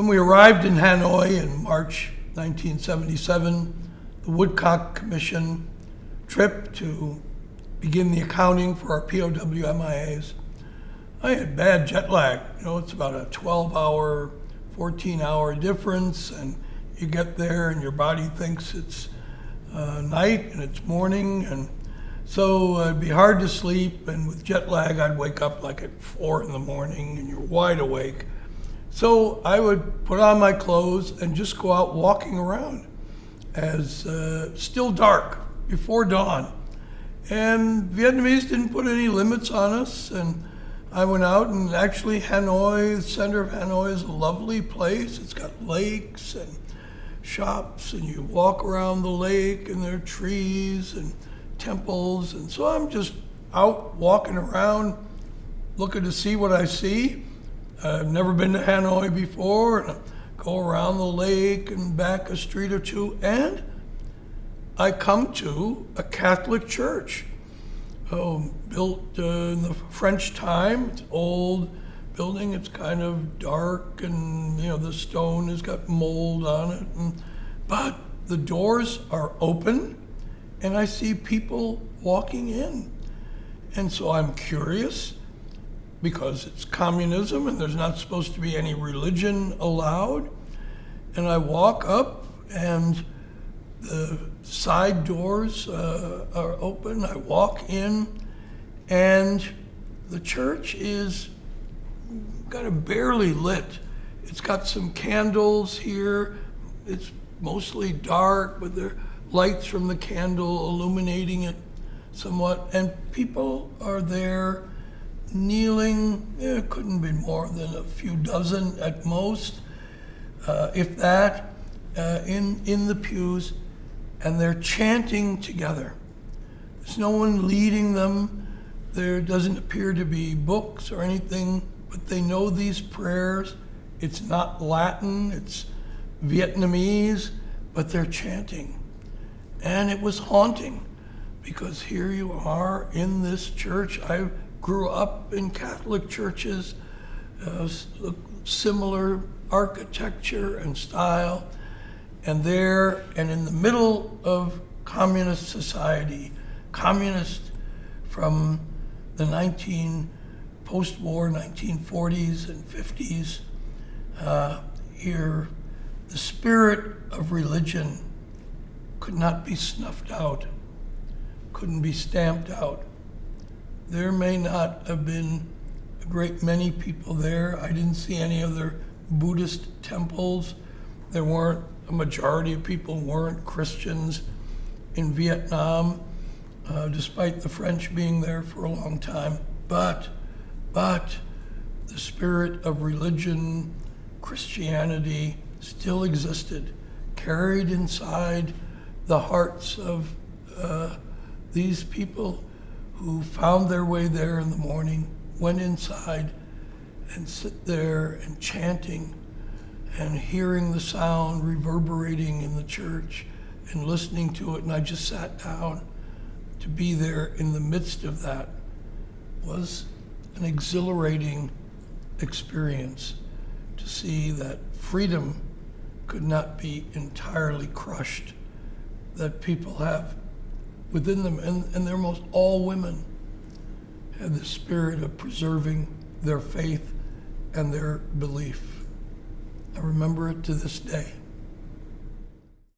When we arrived in Hanoi in March 1977, the Woodcock Commission trip to begin the accounting for our POW MIAs, I had bad jet lag. It's about a 12-hour, 14-hour difference, and you get there and your body thinks it's night and it's morning, and so it'd be hard to sleep, and with jet lag I'd wake up like at 4 in the morning and you're wide awake. So I would put on my clothes and just go out walking around as still dark, before dawn. And Vietnamese didn't put any limits on us, and I went out, and actually Hanoi, the center of Hanoi, is a lovely place. It's got lakes and shops, and you walk around the lake, and there are trees and temples. And so I'm just out walking around, looking to see what I see. I've never been to Hanoi before, and I go around the lake and back a street or two, and I come to a Catholic church, built in the French time. It's an old building. It's kind of dark, and the stone has got mold on it. But the doors are open, and I see people walking in. And so I'm curious, because it's communism and there's not supposed to be any religion allowed. And I walk up, and the side doors are open. I walk in, and the church is kind of barely lit. It's got some candles here. It's mostly dark, but there are lights from the candle illuminating it somewhat. And people are there kneeling. It couldn't be more than a few dozen at most, if that, in the pews, and they're chanting together. There's no one leading them. There doesn't appear to be books or anything, but they know these prayers. It's not Latin, it's Vietnamese, but they're chanting. And it was haunting, because here you are in this church. I grew up in Catholic churches, similar architecture and style, and there, and in the middle of communist society, communist from the post-war 1940s and 50s, here the spirit of religion could not be snuffed out, couldn't be stamped out. There may not have been a great many people there. I didn't see any other Buddhist temples. There weren't, a majority of people weren't Christians in Vietnam, despite the French being there for a long time. But the spirit of religion, Christianity, still existed, carried inside the hearts of these people who found their way there in the morning, went inside and sit there and chanting and hearing the sound reverberating in the church and listening to it. And I just sat down. To be there in the midst of that was an exhilarating experience, to see that freedom could not be entirely crushed, that people have within them, and they're most all women, had the spirit of preserving their faith and their belief. I remember it to this day.